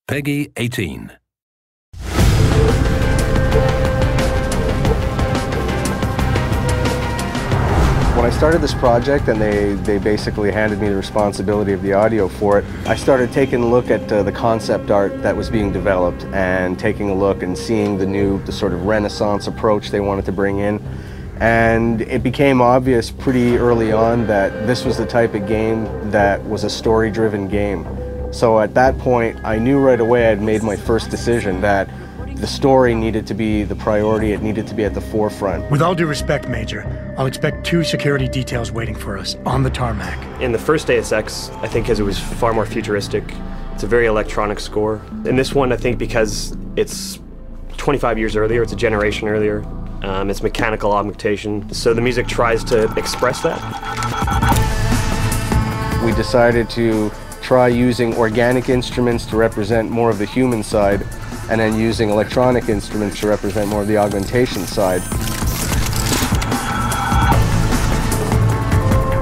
Peggy 18. When I started this project and they basically handed me the responsibility of the audio for it, I started taking a look at the concept art that was being developed and taking a look and seeing the sort of Renaissance approach they wanted to bring in. And it became obvious pretty early on that this was the type of game that was a story-driven game. So at that point, I knew right away I'd made my first decision that the story needed to be the priority, it needed to be at the forefront. With all due respect, Major, I'll expect 2 security details waiting for us on the tarmac. In the first Deus Ex, I think because it was far more futuristic, it's a very electronic score. In this one, I think because it's 25 years earlier, it's a generation earlier, it's mechanical augmentation, so the music tries to express that. We decided to try using organic instruments to represent more of the human side, and then using electronic instruments to represent more of the augmentation side.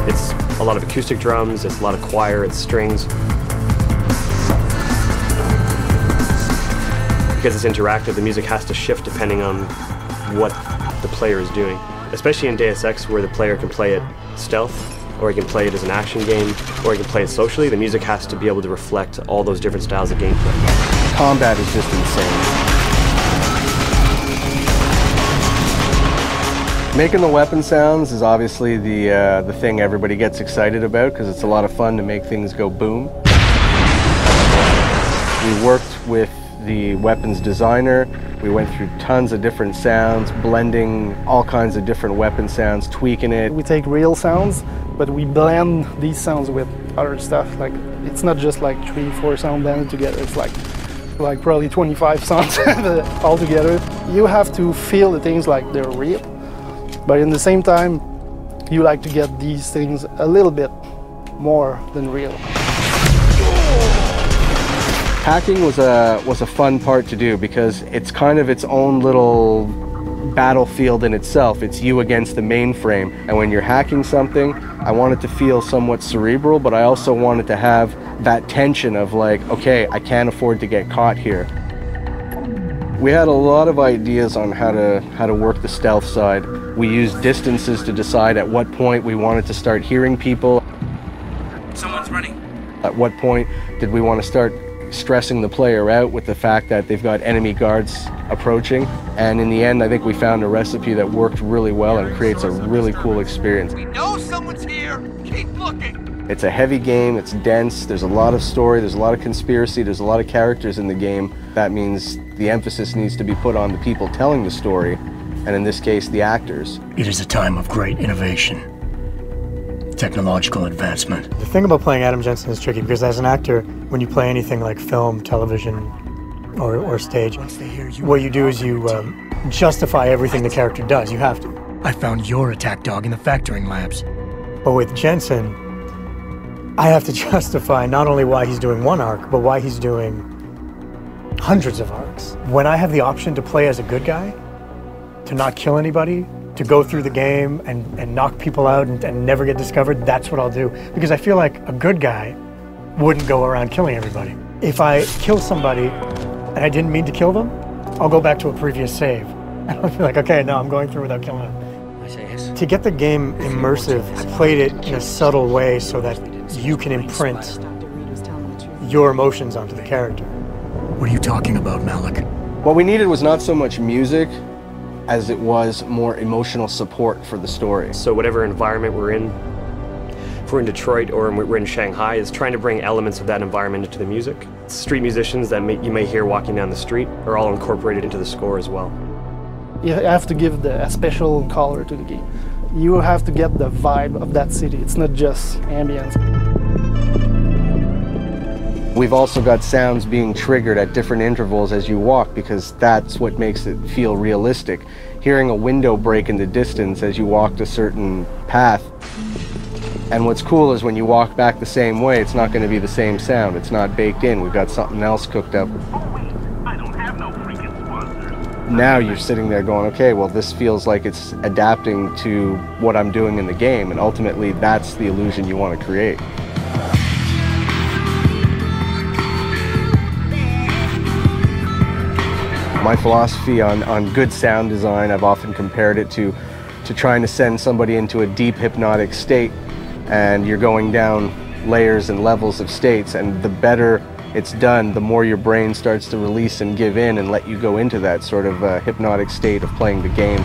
It's a lot of acoustic drums, it's a lot of choir, it's strings. Because it's interactive, the music has to shift depending on what the player is doing. Especially in Deus Ex, where the player can play it stealth, or he can play it as an action game, or he can play it socially. The music has to be able to reflect all those different styles of gameplay. Combat is just insane. Making the weapon sounds is obviously the thing everybody gets excited about, because it's a lot of fun to make things go boom. We worked with the weapons designer. We went through tons of different sounds, blending all kinds of different weapon sounds, tweaking it. We take real sounds, but we blend these sounds with other stuff. Like, it's not just like 3-4 sound blended together. It's like probably 25 sounds all together. You have to feel the things like they're real, but in the same time, you like to get these things a little bit more than real. Hacking was a fun part to do because it's kind of its own little battlefield in itself. It's you against the mainframe, and when you're hacking something, I want it to feel somewhat cerebral, but I also wanted to have that tension of like, okay, I can't afford to get caught here. We had a lot of ideas on how to work the stealth side. We used distances to decide at what point we wanted to start hearing people. Someone's running. At what point did we want to start stressing the player out with the fact that they've got enemy guards approaching. And in the end, I think we found a recipe that worked really well and creates a really cool experience. We know someone's here. Keep looking. It's a heavy game, it's dense, there's a lot of story, there's a lot of conspiracy, there's a lot of characters in the game. That means the emphasis needs to be put on the people telling the story, and in this case, the actors. It is a time of great innovation, technological advancement. The thing about playing Adam Jensen is tricky because as an actor, when you play anything like film, television, or stage, what you do is you justify everything the character does. You have to. I found your attack dog in the factoring labs. But with Jensen, I have to justify not only why he's doing one arc, but why he's doing hundreds of arcs. When I have the option to play as a good guy, to not kill anybody, to go through the game and knock people out and never get discovered, that's what I'll do. Because I feel like a good guy wouldn't go around killing everybody. If I kill somebody and I didn't mean to kill them, I'll go back to a previous save. And I'll be like, okay, no, I'm going through without killing them. To get the game immersive, I played it in a subtle way so that you can imprint your emotions onto the character. What are you talking about, Malik? What we needed was not so much music as it was more emotional support for the story. So whatever environment we're in, if we're in Detroit or we're in Shanghai, is trying to bring elements of that environment into the music. Street musicians that you may hear walking down the street are all incorporated into the score as well. You have to give a special color to the game. You have to get the vibe of that city. It's not just ambience. We've also got sounds being triggered at different intervals as you walk because that's what makes it feel realistic. Hearing a window break in the distance as you walked a certain path. And what's cool is when you walk back the same way, it's not going to be the same sound. It's not baked in. We've got something else cooked up. I don't have no freaking sponsors. Now you're sitting there going, okay, well, this feels like it's adapting to what I'm doing in the game. And ultimately, that's the illusion you want to create. My philosophy on good sound design, I've often compared it to trying to send somebody into a deep hypnotic state, and you're going down layers and levels of states, and the better it's done, the more your brain starts to release and give in and let you go into that sort of hypnotic state of playing the game.